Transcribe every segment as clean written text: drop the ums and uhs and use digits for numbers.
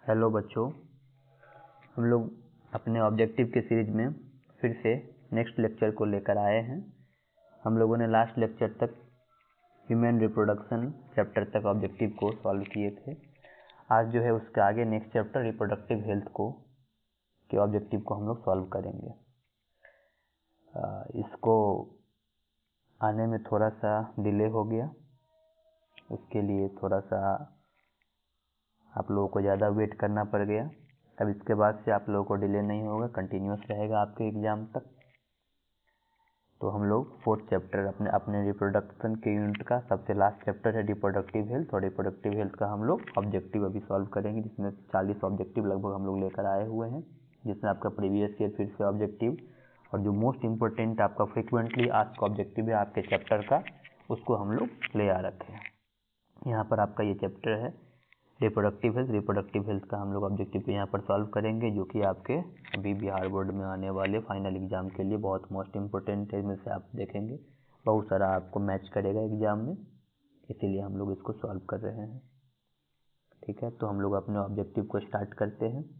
Hello बच्चों, हम लोग अपने ऑब्जेक्टिव के सीरीज में फिर से नेक्स्ट लेक्चर को लेकर आए हैं। हम लोगों ने लास्ट लेक्चर तक ह्यूमन रिप्रोडक्शन चैप्टर तक ऑब्जेक्टिव को सॉल्व किए थे। आज जो है उसके आगे नेक्स्ट चैप्टर रिप्रोडक्टिव हेल्थ के ऑब्जेक्टिव को हम लोग सॉल्व करेंगे। इसको आने में थोड़ा सा डिले हो गया, उसके लिए थोड़ा सा आप लोगों को ज़्यादा वेट करना पड़ गया। अब इसके बाद से आप लोगों को डिले नहीं होगा, कंटिन्यूस रहेगा आपके एग्ज़ाम तक। तो हम लोग फोर्थ चैप्टर अपने रिप्रोडक्शन के यूनिट का सबसे लास्ट चैप्टर है रिप्रोडक्टिव हेल्थ, और रिप्रोडक्टिव हेल्थ का हम लोग ऑब्जेक्टिव अभी सॉल्व करेंगे, जिसमें 40 ऑब्जेक्टिव लगभग हम लोग लेकर आए हुए हैं, जिसमें आपका प्रीवियस ईयर फिर से ऑब्जेक्टिव और जो मोस्ट इम्पोर्टेंट आपका फ्रिक्वेंटली आस्क्ड ऑब्जेक्टिव है आपके चैप्टर का, उसको हम लोग ले आ रखे हैं। यहाँ पर आपका ये चैप्टर है रिप्रोडक्टिव हेल्थ का हम लोग ऑब्जेक्टिव यहाँ पर सॉल्व करेंगे, जो कि आपके अभी बिहार बोर्ड में आने वाले फाइनल एग्जाम के लिए बहुत मोस्ट इम्पोर्टेंट है। इसमें से आप देखेंगे बहुत सारा आपको मैच करेगा एग्जाम में, इसीलिए हम लोग इसको सॉल्व कर रहे हैं। ठीक है, तो हम लोग अपने ऑब्जेक्टिव को स्टार्ट करते हैं।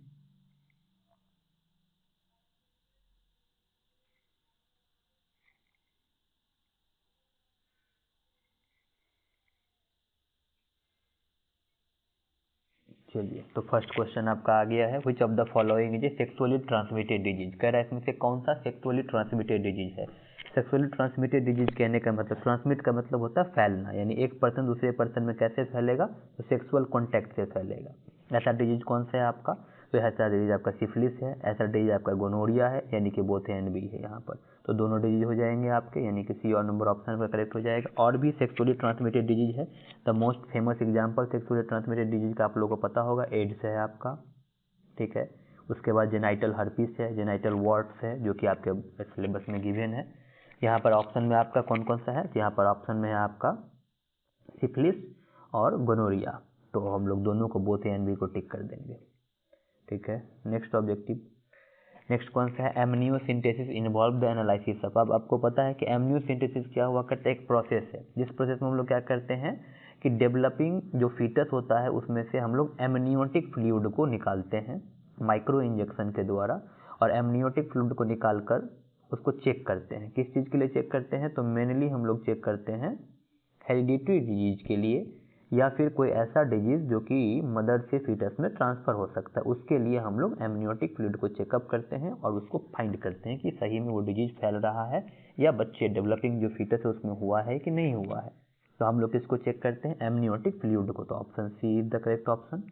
चलिए, तो फर्स्ट क्वेश्चन आपका आ गया है, which of the following is a sexually transmitted disease. कह रहा है इसमें से कौन सा सेक्सुअली ट्रांसमिटेड डिजीज है। सेक्सुअली ट्रांसमिटेड डिजीज कहने का मतलब, ट्रांसमिट का मतलब होता है फैलना, यानी एक पर्सन दूसरे पर्सन में कैसे फैलेगा, तो सेक्सुअल कॉन्टैक्ट से फैलेगा। ऐसा डिजीज कौन सा है आपका, तो ऐसा डिजीज आपका सिफिलिस है, ऐसा डिजीज आपका गोनोरिया है, यानी कि बोथ ए एंड बी है यहाँ पर, तो दोनों डिजीज हो जाएंगे आपके, यानी कि सी और नंबर ऑप्शन पर करेक्ट हो जाएगा। और भी सेक्सुअली ट्रांसमिटेड डिजीज है, the most famous example sexually transmitted disease का आप लोगों को पता होगा, एड्स है आपका। ठीक है, उसके बाद जेनाइटल हर्पिस है, जेनाइटल वॉर्ट्स है, जो कि आपके सिलेबस में गिवन है। यहाँ पर ऑप्शन में आपका कौन कौन सा है, यहाँ पर ऑप्शन में है आपका सिफिलिस और गोनोरिया, तो हम लोग दोनों को बोथ ए एंड बी को टिक कर देंगे। ठीक है, नेक्स्ट ऑब्जेक्टिव, नेक्स्ट कौन सा है, एमनियोसिंथेसिस इन्वॉल्व द एनालिसिस ऑफ। अब आपको पता है कि एमनियोसिंथेसिस क्या हुआ करता है, एक प्रोसेस है, जिस प्रोसेस में हम लोग क्या करते हैं कि डेवलपिंग जो फीटस होता है उसमें से हम लोग एमनियोटिक फ्लूइड को निकालते हैं माइक्रो इंजेक्शन के द्वारा, और एमनियोटिक फ्लूइड को निकाल कर उसको चेक करते हैं। किस चीज़ के लिए चेक करते हैं, तो मेनली हम लोग चेक करते हैं हेरिडिटरी डिजीज के लिए, या फिर कोई ऐसा डिजीज जो कि मदर से फीटस में ट्रांसफ़र हो सकता है, उसके लिए हम लोग एमनियोटिक फ्लूइड को चेकअप करते हैं और उसको फाइंड करते हैं कि सही में वो डिजीज फैल रहा है या बच्चे डेवलपिंग जो फीटस है उसमें हुआ है कि नहीं हुआ है। तो हम लोग किसको चेक करते हैं, एमनियोटिक फ्लूइड को, तो option C is the correct option.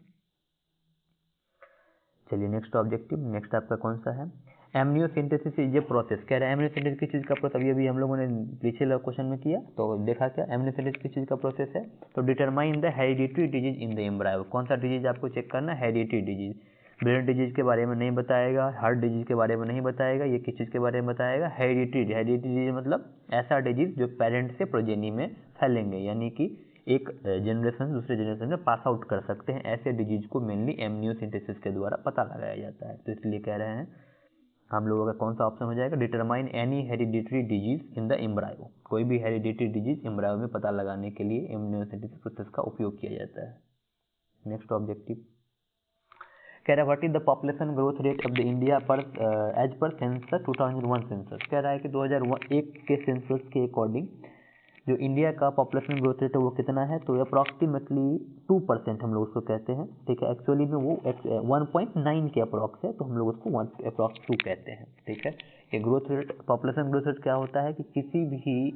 चलिए नेक्स्ट ऑब्जेक्टिव, नेक्स्ट आपका कौन सा है, एमनियोसिंथेसिस इज ए प्रोसेस। कह रहा है एमनियोसिंथेसिस किस चीज़ का प्रोसेस, अभी हम लोगों ने पिछले क्वेश्चन में किया तो देखा क्या, एमनियोसिंथेसिस किस चीज़ का प्रोसेस है, तो determine the hereditary disease in the embryo. कौन सा डिजीज आपको चेक करना है, हेरिडिटरी डिजीज। ब्रेन डिजीज के बारे में नहीं बताएगा, हार्ट डिजीज के बारे में नहीं बताएगा, ये किस चीज़ के बारे में बताएगा, हेरिडिटरी डिजीज मतलब ऐसा डिजीज जो पेरेंट से प्रोजेनी में फैलेंगे, यानी कि एक जनरेशन दूसरे जनरेशन में पास आउट कर सकते हैं, ऐसे डिजीज को मेनली एमनियोसिंथेसिस के द्वारा पता लगाया जाता है। तो इसलिए कह रहे हैं हम लोगों का कौन सा ऑप्शन हो जाएगा, determine any hereditary disease in the embryo. कोई भी हेरिडिटरी डिजीज एम्ब्रायो में पता लगाने के लिए एमनियोसिंथेसिस प्रोसेस का उपयोग किया जाता है। नेक्स्ट ऑब्जेक्टिव, कह रहा है what is the population growth rate of the India पर एज पर सेंसस 2001 सेंसस। कह रहा है कि 2001 के सेंसस के अकॉर्डिंग जो इंडिया का पॉपुलेशन ग्रोथ रेट है वो कितना है, तो अप्रॉक्सीमेटली 2% हम लोग उसको कहते हैं। ठीक है, एक्चुअली में वो 1.9 के अप्रॉक्स है, तो हम लोग उसको अप्रॉक्स 2 कहते हैं। ठीक है, ये growth rate, population growth rate क्या होता है कि किसी भी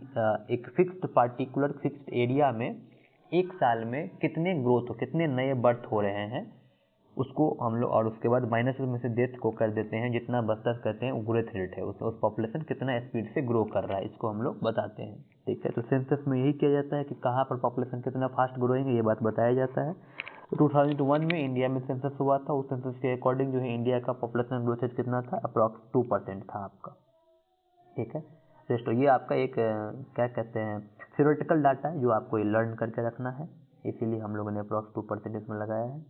एक फिक्स्ड पार्टिकुलर फिक्स्ड एरिया में एक साल में कितने ग्रोथ, कितने नए बर्थ हो रहे हैं उसको हम लोग, और उसके बाद माइनस में से डेथ को कर देते हैं, जितना बचत करते हैं वो ग्रोथ रेट है, उस पॉपुलेशन कितना स्पीड से ग्रो कर रहा है, इसको हम लोग बताते हैं। ठीक है, तो सेंसस में यही किया जाता है कि कहाँ पर पॉपुलेशन कितना फास्ट ग्रोइंग है, ये बात बताया जाता है। 2001 में इंडिया में सेंसस हुआ था, उस सेंसस के अकॉर्डिंग जो है इंडिया का पॉपुलेशन ग्रोथ रेट कितना था, अप्रॉक्स 2% था आपका। ठीक है, तो ये आपका एक क्या कहते हैं थ्योरेटिकल डाटा है, जो आपको लर्न करके रखना है, इसीलिए हम लोगों ने अप्रॉक्स 2% इसमें लगाया है।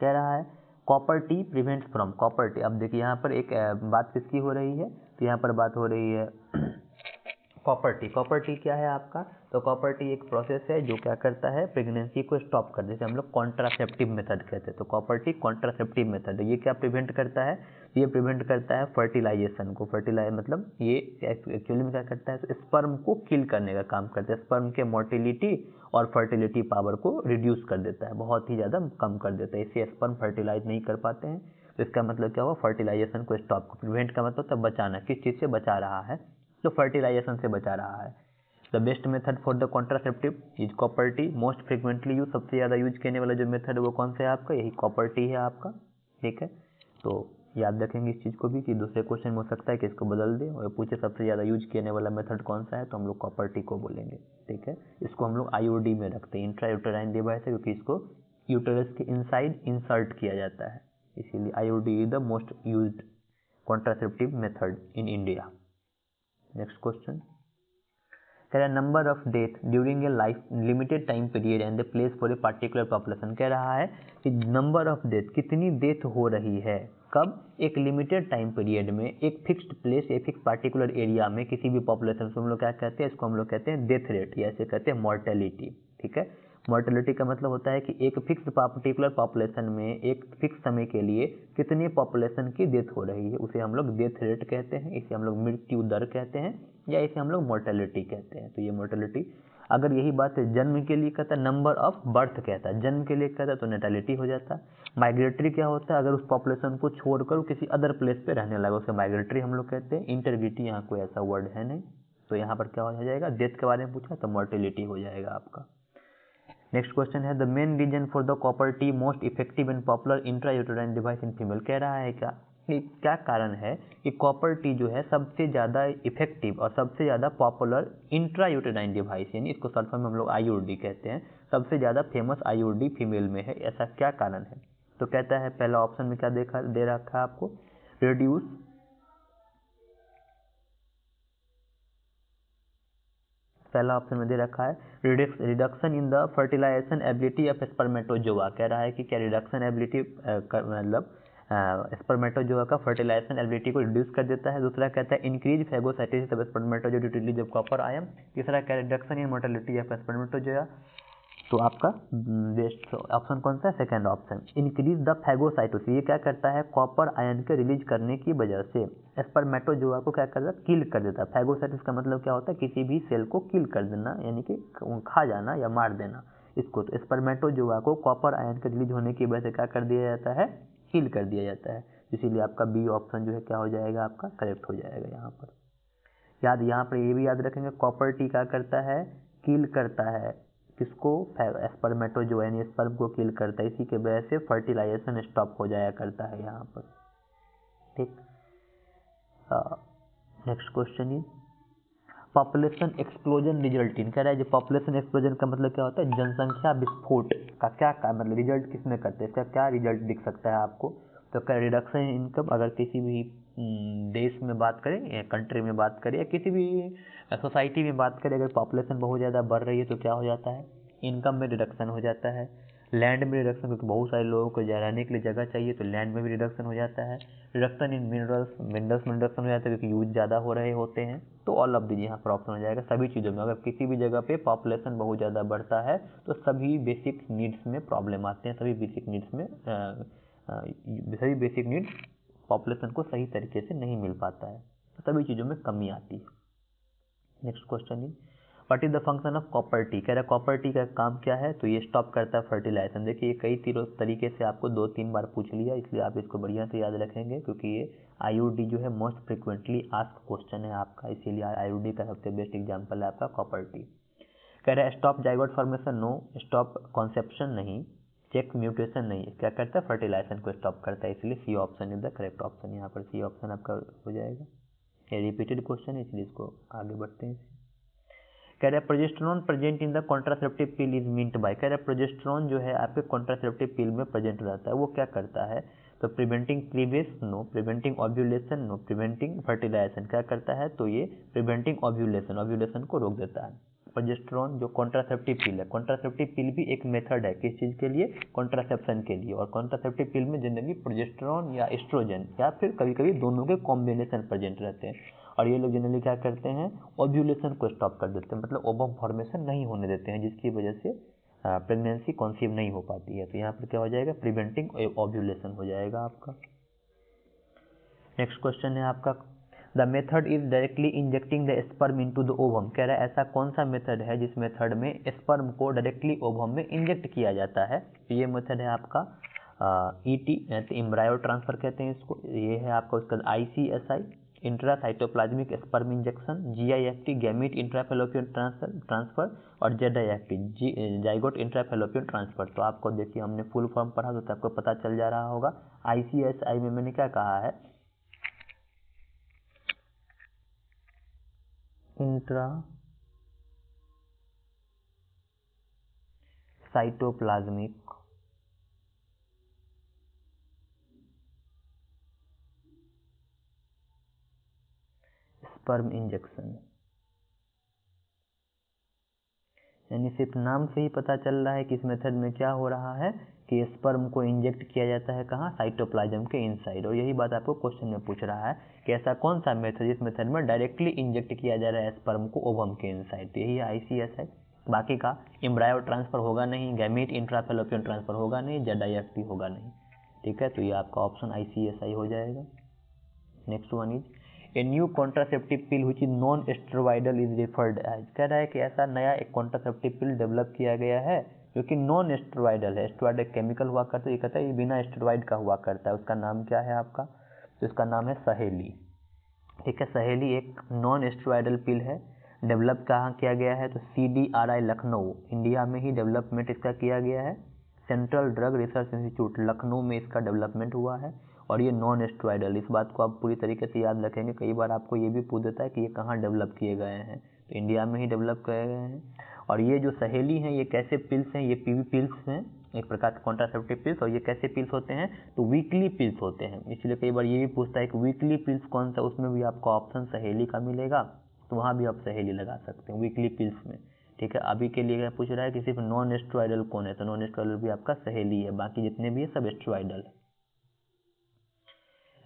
कह रहा है copper T prevents from, copper T, अब देखिए यहाँ पर एक बात किसकी हो रही है, तो यहाँ पर बात हो रही है कॉपर टी। कॉपर टी क्या है आपका, तो कॉपर टी एक प्रोसेस है जो क्या करता है, प्रेगनेंसी को स्टॉप कर देते हैं, हम लोग कॉन्ट्रासेप्टिव मेथड कहते हैं। तो कॉपर टी कॉन्ट्रासेप्टिव मेथड है। ये क्या प्रिवेंट करता है, ये प्रिवेंट करता है फर्टिलाइजेशन को। फर्टिलाइज मतलब ये एक्चुअली में क्या करता है, स्पर्म को किल करने का काम करता है। स्पर्म के मोटिलिटी और फर्टिलिटी पावर को रिड्यूस कर देता है, बहुत ही ज़्यादा कम कर देता है। इससे स्पर्म फर्टिलाइज नहीं कर पाते हैं। तो इसका मतलब क्या हुआ, फर्टिलाइजेशन को स्टॉप। प्रिवेंट का मतलब तब बचाना, किस चीज़ से बचा रहा है, तो फर्टिलाइजेशन से बचा रहा है। The best method for the contraceptive is copper T. Most frequently use, सबसे ज़्यादा यूज करने वाला जो मेथड है वो कौन सा है आपका, यही कॉपर टी है आपका। ठीक है, तो याद रखेंगे इस चीज़ को भी कि दूसरे क्वेश्चन में हो सकता है कि इसको बदल दे और पूछे सबसे ज़्यादा यूज करने वाला मेथड कौन सा है, तो हम लोग कॉपर टी को बोलेंगे। ठीक है, इसको हम लोग आईओडी में रखते हैं, इंट्रा यूटेराइन डिवाइस है, क्योंकि इसको यूटेरस के इनसाइड इंसर्ट किया जाता है, इसीलिए IOD is the most used contraceptive method in India. Next question, कह रहा है number of death during a life limited time period and the place for a particular population. कह रहा है कि नंबर ऑफ डेथ, कितनी डेथ हो रही है, कब, एक लिमिटेड टाइम पीरियड में, एक फिक्स्ड प्लेस, एक फिक्स पार्टिकुलर एरिया में, किसी भी पॉपुलेशन को हम लोग क्या कहते हैं, इसको हम लोग कहते हैं डेथ रेट, या ऐसे कहते हैं मॉर्टेलिटी। ठीक है, मॉर्टेलिटी का मतलब होता है कि एक फिक्स पार्टिकुलर पॉपुलेशन में एक फिक्स समय के लिए कितनी पॉपुलेशन की डेथ हो रही है, उसे हम लोग डेथ रेट कहते हैं, इसे हम लोग मृत्यु दर कहते हैं, या इसे हम लोग मोर्टेलिटी कहते हैं। तो ये मोर्टेलिटी, अगर यही बात जन्म के लिए कहता है, नंबर ऑफ बर्थ कहता है, जन्म के लिए कहता है तो नेटालिटी हो जाता है। माइग्रेटरी क्या होता है, अगर उस पॉपुलेशन को छोड़कर किसी अदर प्लेस पे रहने लगा, उसे माइग्रेटरी हम लोग कहते हैं। इंटरग्रिटी यहाँ कोई ऐसा वर्ड है नहीं, तो यहाँ पर क्या हो जाएगा, डेथ के बारे में पूछा तो मोर्टेलिटी हो जाएगा आपका। नेक्स्ट क्वेश्चन है the main reason for the copper T most effective and popular intrauterine device in female. कह रहा है क्या कारण है कि कॉपर टी जो है सबसे ज़्यादा इफेक्टिव और सबसे ज़्यादा पॉपुलर इंट्रायूटेराइन डिवाइस, यानी इसको शॉर्ट फॉर्म में हम लोग आईयूडी कहते हैं, सबसे ज़्यादा फेमस आईयूडी फीमेल में है, ऐसा क्या कारण है। तो कहता है पहला ऑप्शन में क्या दे रखा है आपको, रिड्यूस, पहला ऑप्शन में दे रखा है reduction in the fertilization ability of spermatozoa. कह रहा है कि क्या रिडक्शन एबिलिटी मतलब स्पर्मेटोजोआ का फर्टिलाइजेशन एबिलिटी को रिड्यूस कर देता है। दूसरा कहता है increase phagocytosis of spermatozoa due to release of copper ion. तीसरा क्या, reduction in mortality of spermatozoa. तो आपका बेस्ट ऑप्शन कौन सा है, second option, increase the phagocytosis. ये क्या करता है, कॉपर आयन के रिलीज करने की वजह से स्पर्मेटोजोआ को क्या करता है, किल कर देता है। फैगोसाइटोसिस का मतलब क्या होता है, किसी भी सेल को किल कर देना, यानी कि खा जाना या मार देना इसको। तो स्पर्मेटोजोआ को कॉपर आयन के रिलीज होने की वजह से क्या कर दिया जाता है, किल कर दिया जाता है। इसीलिए आपका बी ऑप्शन जो है क्या हो जाएगा, आपका करेक्ट हो जाएगा। यहाँ पर यहाँ पर ये भी याद रखेंगे, कॉपर टी क्या करता है, किल करता है किसको, स्पर्मेटोजोआ यानी स्पर्म को किल करता है, इसी के वजह से फर्टिलाइजेशन स्टॉप हो जाया करता है यहाँ पर। ठीक, next question is population explosion result in. कह रहा है जो पॉपुलेशन एक्सप्लोजन का मतलब क्या होता है, जनसंख्या विस्फोट का क्या मतलब रिजल्ट किसमें करते हैं, इसका क्या रिजल्ट दिख सकता है आपको। तो क्या, रिडक्शन इन इनकम, अगर किसी भी देश में बात करें या कंट्री में बात करें या किसी भी सोसाइटी में बात करें, अगर पॉपुलेशन बहुत ज़्यादा बढ़ रही है तो क्या हो जाता है, इनकम में रिडक्शन हो जाता है। लैंड में रिडक्शन, क्योंकि बहुत सारे लोगों को रहने के लिए जगह चाहिए, तो लैंड में भी रिडक्शन हो जाता है। रिडक्शन इन मिनरल्स में रिडक्शन हो जाता है, क्योंकि यूज ज़्यादा हो रहे होते हैं। तो ऑल ऑफ दीजिए यहाँ पर ऑप्शन हो जाएगा सभी चीज़ों में। अगर किसी भी जगह पे पॉपुलेशन बहुत ज़्यादा बढ़ता है तो सभी बेसिक नीड्स में प्रॉब्लम आते हैं, सभी बेसिक नीड्स पॉपुलेशन को सही तरीके से नहीं मिल पाता है, तो सभी चीज़ों में कमी आती है। Next question is what is the function of copper T. कह रहा है कॉपर टी का काम क्या है, तो ये स्टॉप करता है फर्टिलाइजेशन। देखिए ये कई तरीके से आपको 2-3 बार पूछ लिया, इसलिए आप इसको बढ़िया से याद रखेंगे, क्योंकि ये आईयूडी जो है मोस्ट फ्रिक्वेंटली आस्क क्वेश्चन है आपका, इसीलिए आईयूडी का सबसे बेस्ट एग्जाम्पल है आपका कॉपर टी। कह रहा है stop zygote formation, no, stop conception नहीं, चेक म्यूटेशन नहीं, क्या करता है, फर्टिलाइजेशन को स्टॉप करता है, इसलिए C option is the correct option. यहाँ पर सी ऑप्शन आपका हो जाएगा। ये रिपीटेड क्वेश्चन है, इसलिए इसको आगे बढ़ते हैं। कह रहा है progesterone present in the contraceptive pill is meant by. कह रहा है प्रोजेस्टेरॉन जो है आपके कॉन्ट्रासेप्टिव पिल में प्रेजेंट रहता है, वो क्या करता है, तो preventing cleavage, no, preventing ovulation, no, preventing fertilization, क्या करता है, तो ये प्रिवेंटिंग ओव्यूलेशन को रोक देता है। प्रोजेस्टेरॉन जो कॉन्ट्रासेप्टिव पिल है, कॉन्ट्रासेप्टिव पिल भी एक मेथड है किस चीज़ के लिए, कॉन्ट्रासेप्शन के लिए। और कॉन्ट्रासेप्टिव पिल में जनरली प्रोजेस्टेरॉन या एस्ट्रोजन या फिर कभी कभी दोनों के कॉम्बिनेशन प्रेजेंट रहते हैं। और ये लोग जनरली क्या करते हैं, ओव्यूलेशन को स्टॉप कर देते हैं, मतलब ओवम फॉर्मेशन नहीं होने देते हैं, जिसकी वजह से प्रेगनेंसी कॉन्सीव नहीं हो पाती है। तो यहाँ पर क्या हो जाएगा, प्रिवेंटिंग ओव्यूलेशन हो जाएगा आपका। नेक्स्ट क्वेश्चन है आपका, the method is directly injecting the sperm into the ovum. कह रहा है ऐसा कौन सा मेथड है जिस मेथड में स्पर्म को डायरेक्टली ओवम में इंजेक्ट किया जाता है। ये मेथड है आपका ET, एम्ब्रायो ट्रांसफर कहते हैं इसको। ये है आपका उसका ICSI, intracytoplasmic sperm injection, GIFT, gamete intrafallopian transfer, और ZIFT, जाइगोट इंट्राफैलोपियन ट्रांसफर। तो आपको देखिए हमने फुल फॉर्म पढ़ा तो आपको पता चल जा रहा होगा। ICSI में मैंने क्या कहा है, इंट्रा साइटोप्लाज्मिक स्पर्म इंजेक्शन, यानी सिर्फ नाम से ही पता चल रहा है कि इस मेथड में क्या हो रहा है कि स्पर्म को इंजेक्ट किया जाता है कहाँ, साइटोप्लाज्म के इनसाइड। और यही बात आपको क्वेश्चन में पूछ रहा है कि ऐसा कौन सा मेथड जिस मेथड में डायरेक्टली इंजेक्ट किया जा रहा है स्पर्म को ओवम के इनसाइड। तो यही है ICSI। बाकी का एम्ब्रायो ट्रांसफर होगा नहीं, गैमीट इंट्राफैलोपियन ट्रांसफर होगा नहीं, ZIFT होगा नहीं। ठीक है, तो ये आपका ऑप्शन ICSI हो जाएगा। Next one is a new contraceptive pill which is non steroidal is referred as. कह रहा है कि ऐसा नया एक कॉन्ट्रासेप्टिव पिल डेवलप किया गया है जो कि नॉन स्टेरॉइडल है। स्टेरॉइड एक केमिकल हुआ करता है, ये कहता है ये बिना स्टेरॉइड का हुआ करता है। उसका नाम क्या है आपका, तो इसका नाम है सहेली। ठीक है, सहेली एक नॉन स्टेरॉइडल पिल है। डेवलप कहाँ किया गया है, तो CDRI लखनऊ, इंडिया में ही डेवलपमेंट इसका किया गया है। Central drug research institute Lucknow में इसका डेवलपमेंट हुआ है। और ये नॉन स्टेरॉइडल, इस बात को आप पूरी तरीके से याद रखेंगे। कई बार आपको ये भी पूछ देता है कि ये कहाँ डेवलप किए गए हैं, तो इंडिया में ही डेवलप किए गए हैं। और ये जो सहेली हैं ये कैसे पिल्स हैं, ये PV पिल्स हैं, एक प्रकार के कॉन्ट्रासेप्टिव पिल्स। और ये कैसे पिल्स होते हैं, तो वीकली पिल्स होते हैं। इसलिए कई बार ये भी पूछता है कि वीकली पिल्स कौन सा, उसमें भी आपको ऑप्शन सहेली का मिलेगा, तो वहाँ भी आप सहेली लगा सकते हैं वीकली पिल्स में। ठीक है, अभी के लिए पूछ रहा है कि सिर्फ नॉन स्टेरॉइडल कौन है, तो नॉन स्टेरॉइडल भी आपका सहेली है, बाकी जितने भी है सब स्टेरॉइडल है।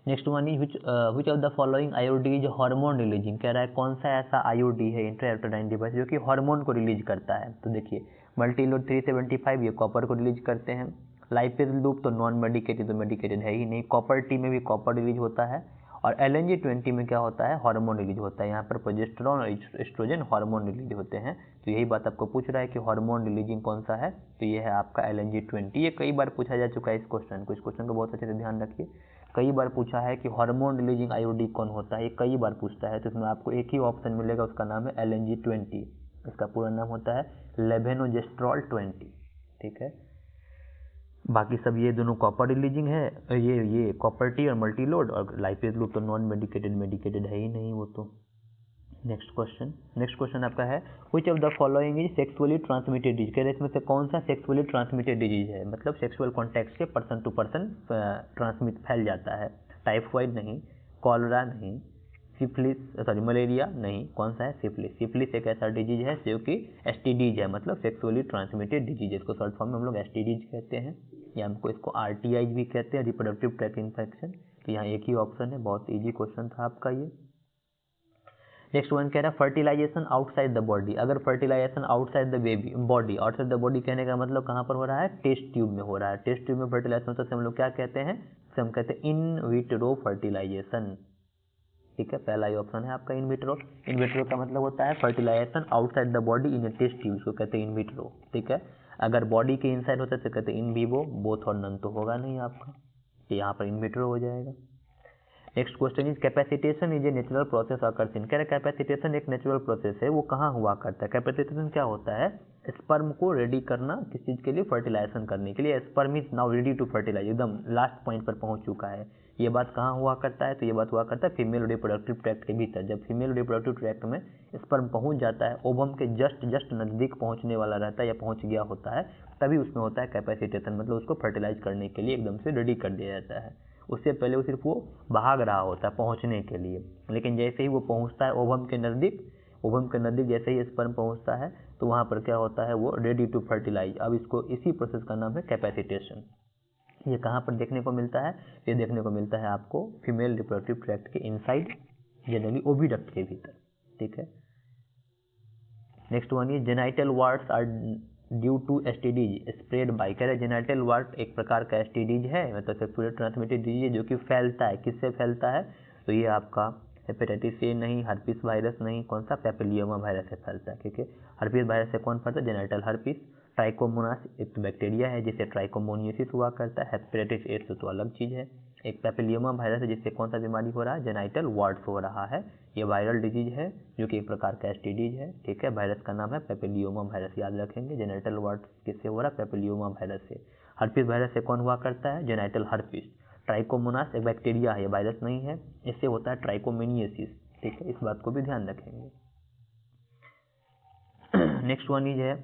Next one is which of the following IUD is hormone releasing. कह रहा है कौन सा ऐसा IUD है, इंट्रायूटेराइन डिवाइस, जो कि हार्मोन को रिलीज करता है। तो देखिए मल्टीलोड 375 ये कॉपर को रिलीज करते हैं। लाइपेज लूप तो नॉन मेडिकेटेड, तो मेडिकेटेड है ही नहीं। कॉपर टी में भी कॉपर रिलीज होता है। और LNG-20 में क्या होता है, हार्मोन रिलीज होता है। यहाँ पर प्रोजेस्टेरॉन और एस्ट्रोजन हार्मोन रिलीज होते हैं। तो यही बात आपको पूछ रहा है कि हार्मोन रिलीजिंग कौन सा है, तो ये है आपका LNG-20। ये कई बार पूछा जा चुका है इस क्वेश्चन को, इस क्वेश्चन को बहुत अच्छे से ध्यान रखिए। कई बार पूछा है कि हार्मोन रिलीजिंग IUD कौन होता है, ये कई बार पूछता है। तो इसमें आपको एक ही ऑप्शन मिलेगा, उसका नाम है LNG-20। इसका पूरा नाम होता है लेवेनोजेस्ट्रॉल 20। ठीक है, बाकी सब ये दोनों कॉपर रिलीजिंग है, ये कॉपर टी और मल्टीलोड। और लाइपेज लूप तो नॉन मेडिकेटेड है ही नहीं वो तो। नेक्स्ट क्वेश्चन आपका है which of the following is sexually transmitted disease. कह रहे इसमें से कौन सा सेक्सुअली ट्रांसमिटेड डिजीज है, मतलब सेक्सुअल कॉन्टैक्ट से पर्सन टू पर्सन ट्रांसमिट फैल जाता है। टाइफाइड नहीं, कॉलरा नहीं, मलेरिया नहीं, कौन सा है, सिफिलिस एक ऐसा डिजीज है जो कि STDज है, मतलब सेक्सुअली ट्रांसमिटेड डिजीज। इसको शॉर्ट फॉर्म में हम लोग STDज कहते हैं, या हमको इसको RTI भी कहते हैं, रिप्रोडक्टिव ट्रैक्ट इन्फेक्शन। तो यहाँ एक ही ऑप्शन है, बहुत ईजी क्वेश्चन था आपका ये। नेक्स्ट वन कह रहा है फर्टिलाइजेशन आउटसाइड द बॉडी। अगर fertilization outside the baby body, outside the body कहने का मतलब कहाँ पर हो रहा है, टेस्ट ट्यूब में हो रहा है। टेस्ट ट्यूब में फर्टिलाइजेशन होता है, हम लोग क्या कहते हैं, हम कहते हैं इन विट्रो फर्टिलाइजेशन। ठीक है, पहला ही ऑप्शन है आपका इन विट्रो। इन विट्रो का मतलब होता है fertilization outside the body in a test tube, इसको कहते हैं इन विट्रो। ठीक है, अगर बॉडी के इनसाइड होता है तो कहते हैं इन विवो, बोथ और नन तो होगा नहीं आपका, यहाँ पर इन विट्रो हो जाएगा। Next question is capacitation is a natural process occurs in. कह रहे कैपेसिटेशन एक नेचुरल प्रोसेस है, वो कहाँ हुआ करता है। कैपेसिटेशन क्या होता है, स्पर्म को रेडी करना किस चीज़ के लिए, फर्टिलाइजेशन करने के लिए। Sperm is now ready to fertilize, एकदम लास्ट पॉइंट पर पहुंच चुका है। ये बात कहाँ हुआ करता है, तो ये बात हुआ करता है फीमेल रिप्रोडक्टिव ट्रैक्ट के भीतर। जब फीमेल रिप्रोडक्टिव ट्रैक्ट में स्पर्म पहुंच जाता है, ओवम के जस्ट नज़दीक पहुंचने वाला रहता है या पहुंच गया होता है, तभी उसमें होता है कैपेसिटेशन, मतलब उसको फर्टिलाइज करने के लिए एकदम से रेडी कर दिया जाता है। उससे पहले वो सिर्फ वो भाग रहा होता है पहुंचने के लिए, लेकिन जैसे ही वो पहुंचता है ओवम के नज़दीक जैसे ही स्पर्म पहुंचता है, तो वहाँ पर क्या होता है, वो रेडी टू फर्टिलाइज। अब इसको इसी प्रोसेस का नाम है कैपेसिटेशन। ये कहाँ पर देखने को मिलता है, ये देखने को मिलता है आपको फीमेल रिप्रोडक्टिव ट्रैक्ट के इनसाइड, जनरली ओविडक्ट के भीतर, ठीक है। नेक्स्ट वन ये genital warts are due to STDs spread by, कह रहे जेनाइटल वार्ड एक प्रकार का एसटीडीज है, मतलब सेक्सुअली ट्रांसमिटेड डिजीज है जो कि फैलता है, किससे फैलता है, तो ये आपका हेपेटाइटिस ए नहीं, हर्पिस वायरस नहीं, कौन सा, पैपिलियोमा वायरस से फैलता है, ठीक है। हर्पिस वायरस से कौन फैलता है, जेनाइटल हर्पिस। ट्राइकोमोनास एक तो बैक्टीरिया है जिससे ट्राइकोमोनियोसिस हुआ करता है, हेपेटाइटिस ए से तो अलग चीज़ है। एक पैपिलियोमा वायरस है जिससे कौन सा बीमारी हो रहा है, जेनाइटल वार्ड्स हो रहा है। ये वायरल डिजीज है जो कि एक प्रकार का एसटीडीज है, ठीक है। वायरस का नाम है पैपिलियोमा वायरस, याद रखेंगे। जेनाइटल वार्ड्स किससे हो रहा है, पैपिलियोमा वायरस से। हर्पिस वायरस से कौन हुआ करता है, जेनाइटल हर्पिस। ट्राइकोमोनास एक बैक्टीरिया है, ये वायरस नहीं है, इससे होता है ट्राइकोमोनियोसिस, ठीक है। इस बात को भी ध्यान रखेंगे। नेक्स्ट वन इज है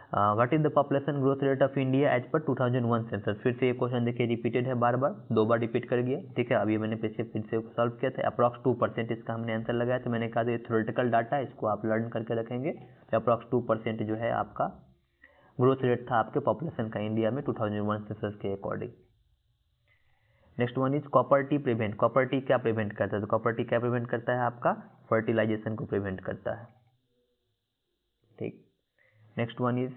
what is the population growth rate of India as per 2001 census. फिर से ये क्वेश्चन देखिए रिपीटेड है, बार बार 2 बार रिपीट कर गया, ठीक है। अभी मैंने पीछे फिर से सॉल्व किया था, अप्रॉक्स 2% इसका हमने आंसर लगाया, तो मैंने कहा ये थ्योरेटिकल डाटा है, इसको आप लर्न करके रखेंगे। तो अप्रॉक्स 2% जो है आपका ग्रोथ रेट था आपके पॉपुलेशन का इंडिया में 2001 सेंसस के according. Next one is copper T prevent. Copper T क्या प्रिवेंट करता है, तो कॉपर टी क्या प्रिवेंट करता है, आपका फर्टिलाइजेशन को प्रिवेंट करता है, ठीक। Next one is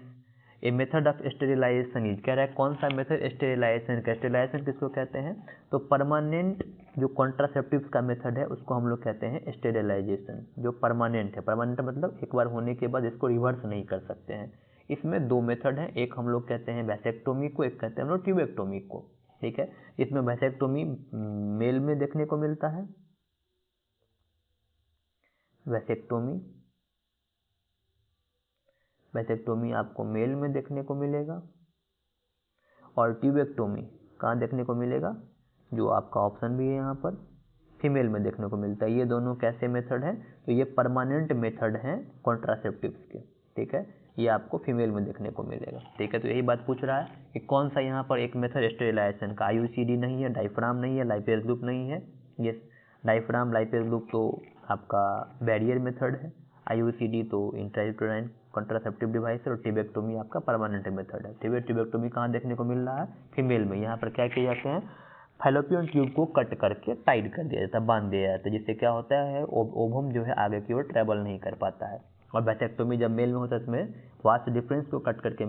a method of sterilization is, कह रहा है कौन सा मेथड स्टेरिलाइजेशन का, स्टेरिलाइजेशन किसको कहते हैं, तो परमानेंट जो कॉन्ट्रासेप्टिव्स का मेथड है उसको हम लोग कहते हैं स्टेरिलाइजेशन, जो परमानेंट है। परमानेंट मतलब एक बार होने के बाद इसको रिवर्स नहीं कर सकते हैं। इसमें 2 मेथड हैं, एक हम लोग कहते हैं वैसेक्टोमी को, एक कहते हैं हम लोग ट्यूबेक्टोमी को, ठीक है। इसमें वैसेक्टोमी मेल में देखने को मिलता है, वैसेक्टोमी आपको मेल में देखने को मिलेगा, और ट्यूबेक्टोमी कहाँ देखने को मिलेगा, जो आपका ऑप्शन भी है यहाँ पर, फीमेल में देखने को मिलता है। ये दोनों कैसे मेथड हैं, तो ये परमानेंट मेथड हैं कॉन्ट्रासेप्टिव्स के, ठीक है। ये आपको फीमेल में देखने को मिलेगा, ठीक है। तो यही बात पूछ रहा है कि कौन सा यहाँ पर एक मेथड स्टेरिलाइजेशन का, IUCD नहीं है, डायफ्राम नहीं है, लाइपेज लूप नहीं है। ये डायफ्राम लाइपेज लूप तो आपका बैरियर मेथड है, IUCD तो इंट्रायूटेराइन कॉन्ट्रासेप्टिव डिवाइस है, और ट्यूबेक्टोमी आपका परमानेंट मेथड है। ट्यूबेक्टोमी कहाँ देखने को मिल रहा है, फीमेल में। यहाँ पर क्या किए जाते हैं, फैलोपियन ट्यूब को कट करके टाइट कर दिया जाता है, बांध दिया जाता है, जिससे क्या होता है ओवम जो है आगे की ओर ट्रेवल नहीं कर पाता है। और वैसेक्टोमी जब मेल में होता है इसमें वास्ट डिफरेंस को कट करके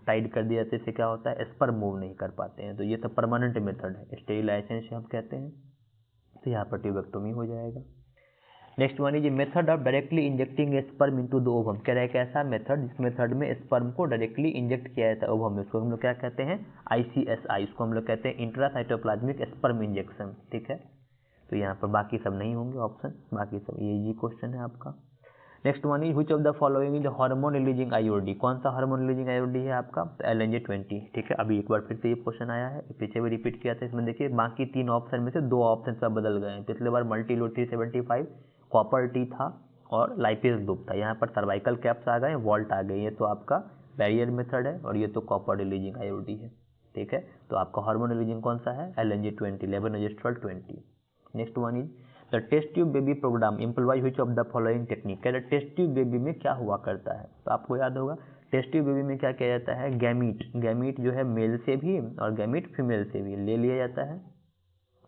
टाइट कर दिया जाता है, इससे क्या होता है स्पर्म मूव नहीं कर पाते हैं। तो ये सब परमानेंट मेथड है, स्टेरिलाइजेशन से हम कहते हैं। तो यहाँ पर ट्यूबेक्टोमी हो जाएगा। Next one is method of directly injecting sperm into the ovum, कह रहा है कैसा मेथड, जिस मेथड में स्पर्म को डायरेक्टली इंजेक्ट किया जाता है ओवम में, उसको हम लोग क्या कहते हैं, ICSI, उसको हम लोग कहते हैं इंट्रासाइटोप्लाज्मिक स्पर्म इंजेक्शन, ठीक है। तो यहाँ पर बाकी सब नहीं होंगे ऑप्शन, बाकी सब ये इजी क्वेश्चन है आपका। Next one is which of the following is hormone releasing IUD, कौन सा हार्मोन रिलीजिंग IUD है आपका, LNJ-20, ठीक है। अभी एक बार फिर से ये क्वेश्चन आया है, पीछे भी रिपीट किया था। इसमें देखिए बाकी 3 ऑप्शन में से 2 ऑप्शन सब बदल गए हैं। पिछले बार मल्टीलोड 375 कॉपर टी था और लाइपेज लूप था, यहाँ पर सर्वाइकल कैप्स आ गए, वॉल्ट आ गए। ये तो आपका बैरियर मेथड है और ये तो कॉपर रिलीजिंग IUD है, ठीक है। तो आपका हार्मोन रिलीजिंग कौन सा है, LNJ-20, levonorgestrel 20। Next one is the test tube baby program employ which of the following technique, कह रहे टेस्ट ट्यूब बेबी में क्या हुआ करता है, तो आपको याद होगा टेस्ट ट्यूब बेबी में क्या किया जाता है, गैमीट जो है मेल से भी और गैमीट फीमेल से भी ले लिया जाता है,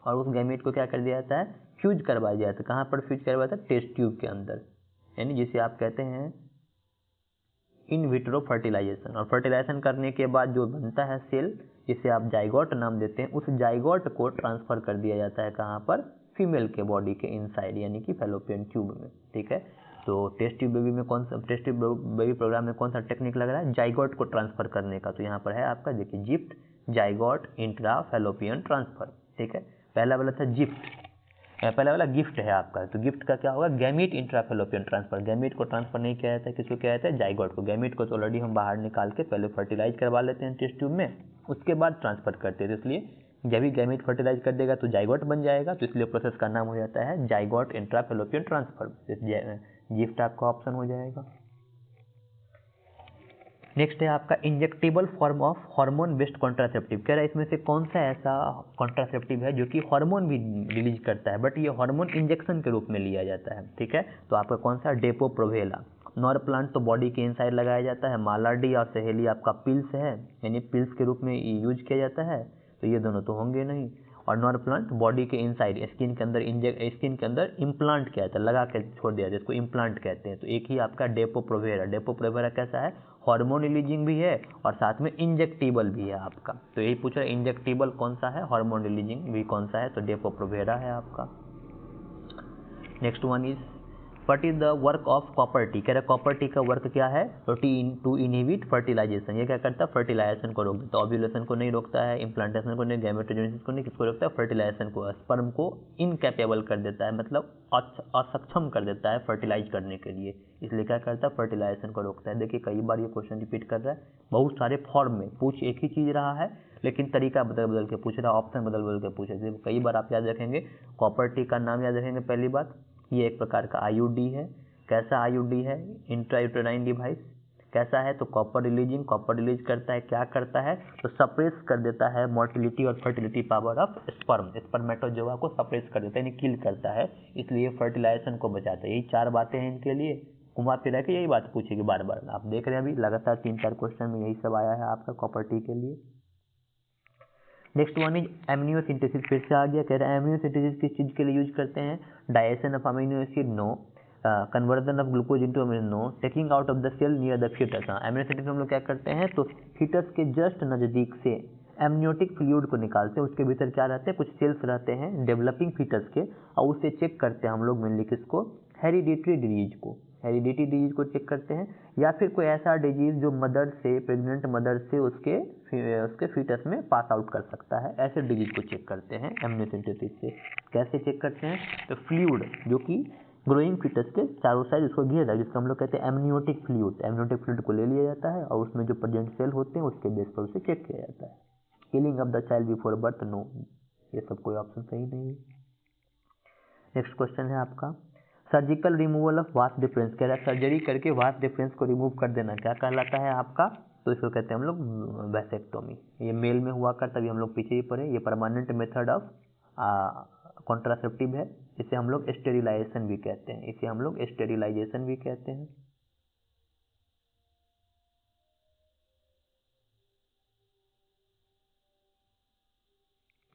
और उस गैमीट को क्या कर दिया जाता है, फ्यूज करवाया जाता है। कहाँ पर फ्यूज करवाया जाता है, टेस्ट ट्यूब के अंदर, यानी जिसे आप कहते हैं इन विट्रो फर्टिलाइजेशन। और फर्टिलाइजेशन करने के बाद जो बनता है सेल, जिसे आप जाइगोट नाम देते हैं, उस जाइगोट को ट्रांसफर कर दिया जाता है कहाँ पर, फीमेल के बॉडी के इनसाइड, यानी कि फैलोपियन ट्यूब में, ठीक है। तो टेस्ट ट्यूब बेबी में कौन सा, टेस्ट ट्यूब बेबी प्रोग्राम में कौन सा टेक्निक लग रहा है, जाइगोट को ट्रांसफर करने का। तो यहाँ पर है आपका देखिए gift zygote intra fallopian transfer, ठीक है। पहला वाला था जिफ्ट, पहला वाला गिफ्ट है आपका। तो गिफ्ट का क्या होगा, गैमीट इंट्राफैलोपियन ट्रांसफर, गैमीट को ट्रांसफर नहीं किया जाता है, किसको किया जाता है, जाइगोट को। गैमीट को तो ऑलरेडी हम बाहर निकाल के पहले फर्टिलाइज करवा लेते हैं टेस्ट ट्यूब में, उसके बाद ट्रांसफर करते हैं। तो इसलिए जब भी गैमीट फर्टिलाइज कर देगा तो जाइगोट बन जाएगा, तो इसलिए प्रोसेस का नाम हो जाता है जाइगोट इंट्राफैलोपियन ट्रांसफर। गिफ्ट आपका ऑप्शन हो जाएगा। नेक्स्ट है आपका injectable form of hormone based contraceptive, कह रहा है इसमें से कौन सा ऐसा कॉन्ट्रासेप्टिव है जो कि हार्मोन भी रिलीज करता है, बट ये हार्मोन इंजेक्शन के रूप में लिया जाता है, ठीक है। तो आपका कौन सा, डेपो प्रोवेला। नॉर प्लांट तो बॉडी के इनसाइड लगाया जाता है, मालाडी और सहेली आपका पिल्स है, यानी पिल्स के रूप में यूज किया जाता है, तो ये दोनों तो होंगे नहीं। और नॉन प्लांट बॉडी के इनसाइड स्किन के अंदर इम्प्लांट किया जाता है, लगा के छोड़ दिया जाता है, इसको इम्प्लांट कहते हैं। तो एक ही आपका डेपो-प्रोवेरा कैसा है, हार्मोन रिलीजिंग भी है और साथ में इंजेक्टेबल भी है आपका। तो यही पूछ रहा है इंजेक्टेबल कौन सा है, हार्मोन रिलीजिंग भी कौन सा है, तो डेपो-प्रोवेरा है आपका। Next one is what is the work of copper T. कह रहा है कॉपर टी का वर्क क्या है, टू इनहिबिट फर्टिलाइजेशन। ये क्या करता है, फर्टिलाइजेशन को रोक देता है। ओव्यूलेशन को नहीं रोकता है, इम्प्लांटेशन को नहीं, गैमेटोजेनेसिस को नहीं, किसको रोकता है, फर्टिलाइजेशन को, स्पर्म को इनकैपेबल कर देता है, मतलब असक्षम कर देता है फर्टिलाइज करने के लिए, इसलिए क्या करता है, फर्टिलाइजेशन को रोकता है। देखिए कई बार ये क्वेश्चन रिपीट कर रहा है, बहुत सारे फॉर्म में पूछ एक ही चीज रहा है लेकिन तरीका बदल बदल के पूछ रहा है, ऑप्शन बदल बदल के पूछ रहा है। कई बार आप याद रखेंगे, कॉपर टी का नाम याद रखेंगे। पहली बात, ये एक प्रकार का आईयूडी है। कैसा आईयूडी है, इंट्रायूटेराइन डिवाइस। कैसा है, तो कॉपर रिलीज करता है, क्या करता है, तो सप्रेस कर देता है मोटिलिटी और फर्टिलिटी पावर ऑफ स्पर्मेटोजोआ को सप्रेस कर देता है, यानी किल करता है, इसलिए फर्टिलाइजेशन को बचाता है। यही 4 बातें हैं इनके लिए, घुमा फिरा के यही बात पूछेगी बार बार। आप देख रहे हैं अभी लगातार 3-4 क्वेश्चन में यही सब आया है आपका कॉपर टी के लिए। नेक्स्ट वन इज एमनियोसिंथेसिस, फिर से आ गया। कह रहा है एमनियोसिंथेसिस किस चीज के लिए यूज करते हैं, digestion of amino acid no, conversion of glucose into amino no, taking out of the cell near the foetus. Amniocentesis में हम लोग क्या करते हैं, तो फीटस के जस्ट नजदीक से एमनियोटिक फ्लूइड को निकालते हैं, उसके भीतर क्या रहते हैं, कुछ सेल्स रहते हैं डेवलपिंग फीटस के, और उससे चेक करते हैं हम लोग मेनली किसको, हेरिडिटरी डिजीज को, हेरिडिटरी डिजीज को चेक करते हैं, या फिर कोई ऐसा डिजीज जो मदर से, प्रेग्नेंट मदर से उसके फीटस में पास आउट कर सकता है, ऐसे डिजीज को चेक करते हैं एमनियोसिंथेसिस से। कैसे चेक करते हैं, तो फ्लूइड जो कि ग्रोइंग फीटस के चारों साइड उसको घेर रहा है, जिसको हम लोग कहते हैं एमनियोटिक फ्लूइड को ले लिया जाता है और उसमें जो प्रेजेंट सेल होते हैं उसके बेस पर उसे चेक किया जाता है। Killing of the child before birth, no, ये सब कोई ऑप्शन सही नहीं है। नेक्स्ट क्वेश्चन है आपका, surgical removal of vast difference. कह रहा है सर्जरी करके वास्ट डिफरेंस को रिमूव कर देना क्या कहलाता है आपका, तो इसको कहते हैं हम लोग वैसेक्टोमी। ये मेल में हुआ करता, अभी हम लोग पीछे ही पढ़े, ये परमानेंट मेथड ऑफ कॉन्ट्रासेप्टिव है, इसे हम लोग स्टेरिलाइजेशन भी कहते हैं, इसे हम लोग स्टेरिलाइजेशन भी कहते हैं।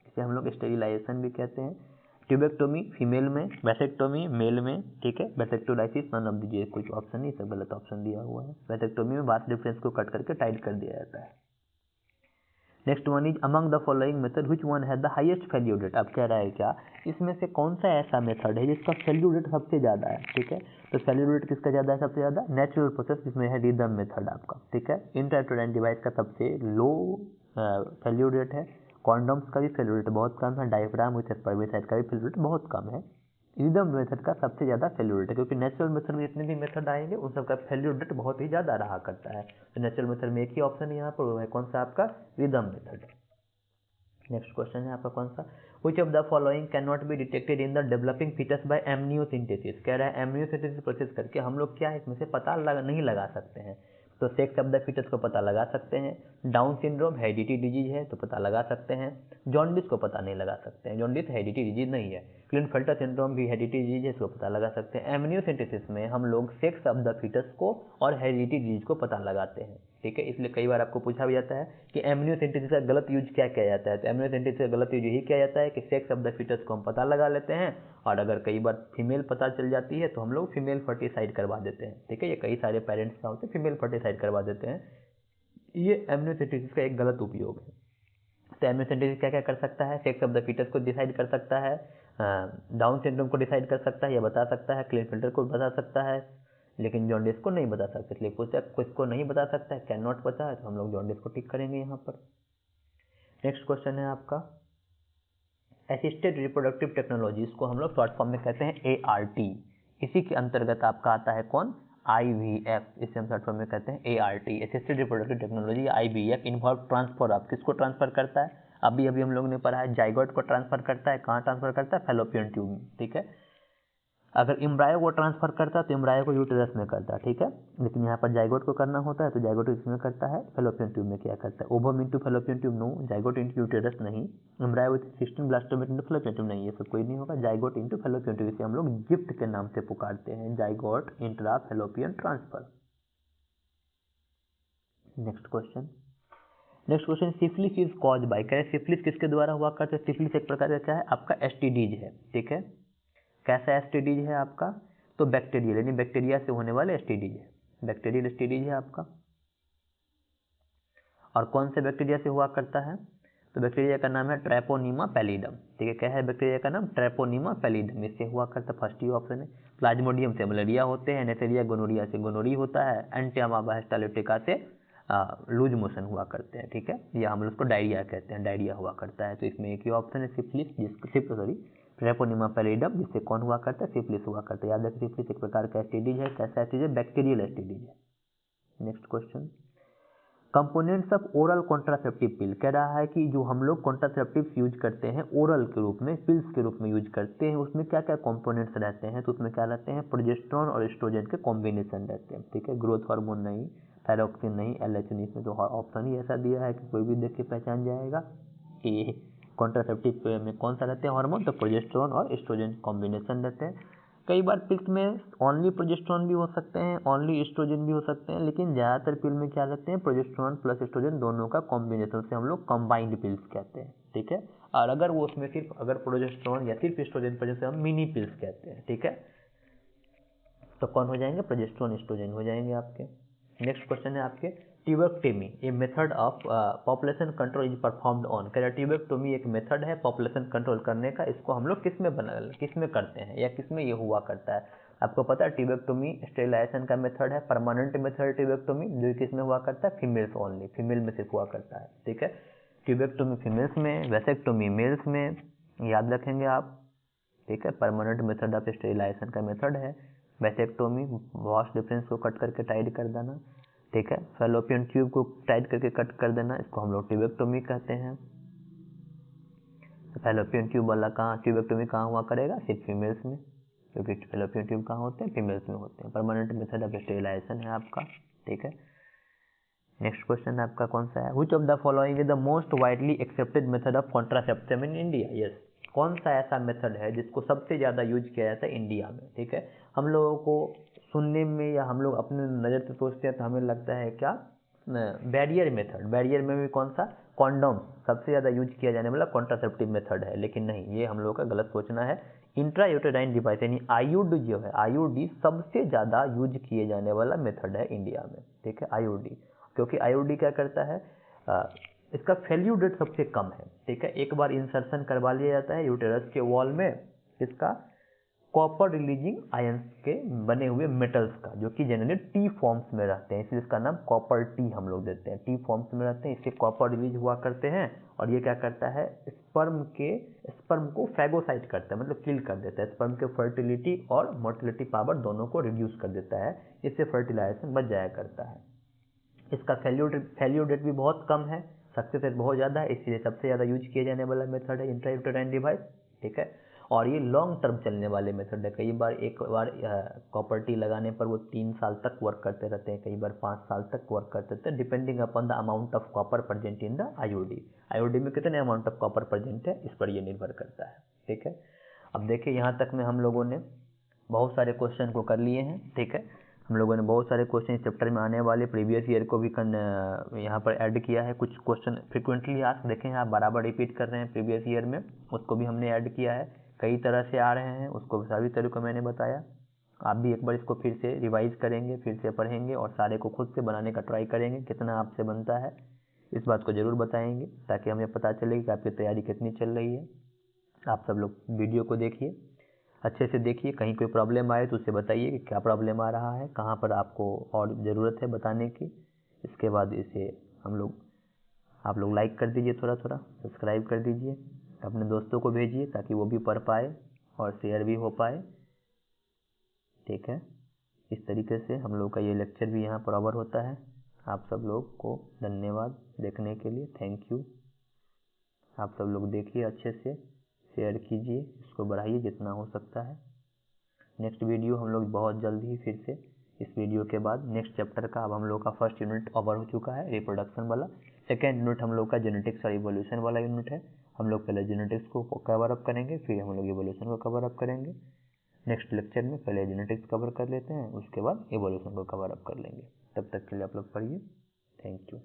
इसे हम लोग स्टेरिलाइजेशन भी कहते हैं। ट्यूबेक्टोमी फीमेल में, वैसेक्टोमी मेल में, ठीक है। वैसेक्टोलाइसिस नन ऑफ दीजिए, कुछ ऑप्शन नहीं, सब गलत ऑप्शन दिया हुआ है। वैसेक्टोमी में वास्ट डिफरेंस को कट करके टाइट कर दिया जाता है। Next one is among the following method which one has the highest failure rate. अब कह रहा है क्या, इसमें से कौन सा ऐसा मेथड है जिसका फेल्यूर रेट सबसे ज्यादा है, ठीक है। तो फेल्यूर रेट किसका ज्यादा है, सबसे ज्यादा नेचुरल प्रोसेस जिसमें है रिदम मेथड आपका, ठीक है। इंट्रायूटेराइन डिवाइस का सबसे लो फेल्यूर रेट है, कॉन्डोम्स का भी फेल्यूर रेट बहुत कम है, डायफ्राम विथ स्पर्मेसाइड का भी फेल्यूर रेट बहुत कम है। रिदम मेथड का सबसे ज्यादा फेल्यूर रेट है, क्योंकि नेचुरल मेथड में जितने भी मेथड आएंगे उन सबका फेल्यूर रेट बहुत ही ज्यादा रहा करता है। तो नेचुरल मेथड में एक ही ऑप्शन है यहाँ पर, वो है कौन सा आपका, रिदम मेथड। नेक्स्ट क्वेश्चन है आपका कौन सा, which of the following can not be detected in the developing foetus by amniocentesis. कह रहा है एमनियोसिंथेसिस प्रोसेस करके हम लोग क्या इसमें से पता नहीं लगा सकते हैं। तो सेक्स ऑफ द फीटस को पता लगा सकते हैं, डाउन सिंड्रोम हेरिडिटी डिजीज है तो पता लगा सकते हैं, जॉन्डिस को पता नहीं लगा सकते हैं, जॉन्डिस हेरिडिटी डिजीज नहीं है, क्लिनफेल्टर सिंड्रोम भी हेरिडिटी डिजीज है, इसको पता लगा सकते हैं। एमनियोसिंथेसिस में हम लोग सेक्स ऑफ द फीटस को और हेरिडिटी डिजीज को पता लगाते हैं, ठीक है। इसलिए कई बार आपको पूछा भी जाता है कि एमनियोसिंथेसिस का गलत यूज क्या किया जाता है, तो एमनियोसिंथेसिस का गलत यूज यही किया जाता है कि सेक्स ऑफ द फीटस को हम पता लगा लेते हैं, और अगर कई बार फीमेल पता चल जाती है तो हम लोग फीमेल फर्टिसाइड करवा देते हैं, ठीक है। ये कई सारे पेरेंट्स का होते हैं, फीमेल फर्टिसाइड करवा देते हैं, ये एमनियोसिंथेसिस का एक गलत उपयोग है। तो एमनियोसिंथेसिस क्या क्या कर सकता है, सेक्स ऑफ द फीटस को डिसाइड कर सकता है, डाउन सिंड्रोम को डिसाइड कर सकता है, ये बता सकता है, क्लिनफेल्टर को बता सकता है, लेकिन जॉन्डिस को नहीं बता सकते। इसलिए पूछता है किसको नहीं बता सकता है, कैन नॉट पता है, तो हम लोग जॉन्डिस को टिक करेंगे यहाँ पर। नेक्स्ट क्वेश्चन है आपका, असिस्टेड रिप्रोडक्टिव टेक्नोलॉजी, इसको हम लोग शॉर्ट फॉर्म में कहते हैं ART। इसी के अंतर्गत आपका आता है कौन, IVF, इसे हम शॉर्ट फॉर्म में कहते हैं ART, assisted reproductive technology. IVF involve transfer of, किसको ट्रांसफर करता है, अभी हम लोगों ने पढ़ा है, जाइगोट को ट्रांसफर करता है, कहाँ ट्रांसफर करता है, फैलोपियन ट्यूब में, ठीक है। अगर इम्ब्रायो को ट्रांसफर करता है तो इम्ब्रायो को यूटेरस में करता है, ठीक है। लेकिन यहाँ पर जाइगोट को करना होता है तो जाइगोट इसमें करता है, फैलोपियन ट्यूब में क्या करता है, ovum into fallopian tube no, zygote into uterus नहीं, embryo with sixteen blastomeres into fallopian tube नहीं, ये सब कोई नहीं होगा, जाइगोट इंटू फैलोपियन ट्यूब, इसे हम लोग गिफ्ट के नाम से पुकारते हैं, zygote intra fallopian transfer. Next question, next question, syphilis is cause by, कह रहे सिफिलिस किसके द्वारा हुआ करता है? सिफिलिस एक प्रकार का क्या है? आपका एसटीडीज है, ठीक है। कैसा एसटीडीज है आपका? तो बैक्टीरियल, यानी बैक्टीरिया से होने वाले एसटीडीज है, बैक्टीरियल एसटीडीज है आपका। और कौन से बैक्टीरिया से हुआ करता है? तो बैक्टीरिया का नाम है ट्रैपोनिमा पैलिडम, ठीक है। क्या है बैक्टीरिया का नाम? ट्रैपोनिमा पैलिडम, इससे हुआ करता है। फर्स्ट ही ऑप्शन है। प्लाज्मोडियम से मलेरिया होते हैं, नेथेरिया गोनोरिया से गोनोरी होता है, एंटियामाबा हिस्टोलिटिका से लूज मोशन हुआ करते हैं, ठीक है, या हम लोग उसको डायरिया कहते हैं, डायरिया हुआ करता है। तो इसमें एक ही ऑप्शन है सिफिलिस, ट्रैपोनिमा पैलिडम, जिससे कौन हुआ करता है? सिफिलिस हुआ करता है। याद रखिए सिफिलिस एक प्रकार का एसटीडी है। कैसा एसटीडी है? बैक्टीरियल एसटीडी है। Next question, components of oral contraceptive पिल, कह रहा है कि जो हम लोग कॉन्ट्रासेप्टिव यूज करते हैं ओरल के रूप में, पिल्स के रूप में यूज करते हैं, उसमें क्या क्या कंपोनेंट्स रहते हैं? तो उसमें क्या रहते हैं? प्रोजेस्टेरोन और एस्ट्रोजन के कॉम्बिनेशन रहते हैं, ठीक है। ग्रोथ हार्मोन नहीं, थायरोक्सिन नहीं, एलएच नहीं। इसमें तो ऑप्शन ही ऐसा दिया है कि कोई भी देख के पहचान जाएगा कि कॉन्ट्रासेप्टिव में कौन सा रहते हैं हार्मोन। तो प्रोजेस्टेरोन और एस्ट्रोजन कॉम्बिनेशन रहते हैं। कई बार पिल्स में ओनली प्रोजेस्टेरोन भी हो सकते हैं, ओनली एस्ट्रोजन भी हो सकते हैं, लेकिन ज़्यादातर पिल में क्या रहते हैं? प्रोजेस्टेरोन प्लस एस्ट्रोजन दोनों का कॉम्बिनेशन से हम लोग कंबाइंड पिल्स कहते हैं, ठीक है। और अगर वो उसमें सिर्फ अगर प्रोजेस्टेरोन या सिर्फ एस्ट्रोजन पर, जैसे हम मिनी पिल्स कहते हैं, ठीक है। तो कौन हो जाएंगे? प्रोजेस्टेरोन एस्ट्रोजन हो जाएंगे आपके। नेक्स्ट क्वेश्चन है आपके, tubectomy A method of population control is performed on, कह रहा ट्यूबेक्टोमी एक मेथड है पॉपुलेशन कंट्रोल करने का, इसको हम लोग किस में करते हैं या किस में ये हुआ करता है? आपको पता है ट्यूबेक्टोमी स्टेरिलाइजेशन का मेथड है, परमानेंट मेथड ट्यूबेक्टोमी, जो किस में हुआ करता है? फीमेल्स ओनली, फीमेल में सिर्फ हुआ करता है, ठीक है। ट्यूबेक्टोमी फीमेल्स में, वैसेक्टोमी मेल्स में, याद रखेंगे आप, ठीक है। परमानेंट मेथड ऑफ स्टेरिलाइजेशन का मेथड है। वैसेक्टोमी वॉश डिफरेंस को कट करके टाइट कर देना, ठीक है। फैलोपियन ट्यूब को टाइट करके कट कर देना, इसको हम लोग ट्यूबेक्टोमी कहते हैं। फैलोपियन ट्यूब वाला ट्यूबेक्टोमी कहाँ हुआ करेगा? सिर्फ फीमेल्स में, क्योंकि फैलोपियन ट्यूब कहाँ होते हैं? फीमेल्स में होते हैं। परमानेंट मेथड ऑफ स्टेरिलाइजेशन है आपका, ठीक है। नेक्स्ट क्वेश्चन आपका कौन सा है? Which of the following is the most widely accepted method of contraception in India? Yes, कौन सा ऐसा मेथड है जिसको सबसे ज़्यादा यूज किया जाता है इंडिया में, ठीक है। हम लोगों को सुनने में या हम लोग अपने नज़र से सोचते हैं तो हमें लगता है क्या? बैरियर मेथड, बैरियर में भी कौन सा? कॉन्डोम सबसे ज़्यादा यूज किया जाने वाला कॉन्ट्रासेप्टिव मेथड है, लेकिन नहीं, ये हम लोग का गलत सोचना है। इंट्रायूटेराइन डिवाइस यानी आईयूडी जो है, आईयूडी सबसे ज़्यादा यूज किए जाने वाला मेथड है इंडिया में, ठीक है, आईयूडी। क्योंकि आईयूडी क्या करता है? इसका फेल्यू रेट सबसे कम है, ठीक है। एक बार इंसर्शन करवा लिया जाता है यूटेरस के वॉल में इसका कॉपर रिलीजिंग आयंस के बने हुए मेटल्स का, जो कि जनरली टी फॉर्म्स में रहते हैं, इसलिए इसका नाम कॉपर टी हम लोग देते हैं। टी फॉर्म्स में रहते हैं, इससे कॉपर रिलीज हुआ करते हैं, और ये क्या करता है? स्पर्म को फैगोसाइट करता है, मतलब किल कर देता है। स्पर्म के फर्टिलिटी और मोर्टिलिटी पावर दोनों को रिड्यूस कर देता है, इससे फर्टिलाइजेशन बच जाया करता है। इसका फेल्यूर रेट भी बहुत कम है, सक्सेस रेट बहुत ज़्यादा है, इसलिए सबसे ज़्यादा यूज किए जाने वाला मेथड है इंट्रायूटेराइन डिवाइस, ठीक है। और ये लॉन्ग टर्म चलने वाले मेथड है। कई बार एक बार कॉपर टी लगाने पर वो 3 साल तक वर्क करते रहते हैं, कई बार 5 साल तक वर्क करते रहते हैं, depending upon the amount of copper present in the IOD. IOD में कितने अमाउंट ऑफ कॉपर प्रेजेंट है, इस पर ये निर्भर करता है, ठीक है। अब देखिए यहाँ तक में हम लोगों ने बहुत सारे क्वेश्चन को कर लिए हैं, ठीक है। हम लोगों ने बहुत सारे क्वेश्चन इस चैप्टर में आने वाले प्रीवियस ईयर को भी यहाँ पर ऐड किया है। कुछ क्वेश्चन फ्रिक्वेंटली आस्क देखें आप बार रिपीट कर रहे हैं प्रीवियस ईयर में, उसको भी हमने ऐड किया है। कई तरह से आ रहे हैं, उसको सभी तरीकों मैंने बताया। आप भी एक बार इसको फिर से रिवाइज करेंगे, फिर से पढ़ेंगे और सारे को खुद से बनाने का ट्राई करेंगे। कितना आपसे बनता है इस बात को ज़रूर बताएंगे, ताकि हमें पता चले कि आपकी तैयारी कितनी चल रही है। आप सब लोग वीडियो को देखिए, अच्छे से देखिए, कहीं कोई प्रॉब्लम आए तो उसे बताइए कि क्या प्रॉब्लम आ रहा है, कहाँ पर आपको और ज़रूरत है बताने की। इसके बाद इसे आप लोग लाइक कर दीजिए, थोड़ा थोड़ा सब्सक्राइब कर दीजिए, अपने दोस्तों को भेजिए ताकि वो भी पढ़ पाए और शेयर भी हो पाए, ठीक है। इस तरीके से हम लोग का ये लेक्चर भी यहाँ पर कवर होता है। आप सब लोग को धन्यवाद देखने के लिए, थैंक यू। आप सब लोग देखिए अच्छे से, शेयर कीजिए, इसको बढ़ाइए जितना हो सकता है। नेक्स्ट वीडियो हम लोग बहुत जल्द ही फिर से, इस वीडियो के बाद नेक्स्ट चैप्टर का, अब हम लोग का फर्स्ट यूनिट कवर हो चुका है रिप्रोडक्शन वाला। सेकेंड यूनिट हम लोग का जेनेटिक्स और इवोल्यूशन वाला यूनिट है। हम लोग पहले जेनेटिक्स को कवर अप करेंगे, फिर हम लोग इवोल्यूशन को कवर अप करेंगे। नेक्स्ट लेक्चर में पहले जेनेटिक्स कवर कर लेते हैं, उसके बाद इवोल्यूशन को कवर अप कर लेंगे। तब तक के लिए आप लोग पढ़िए, थैंक यू।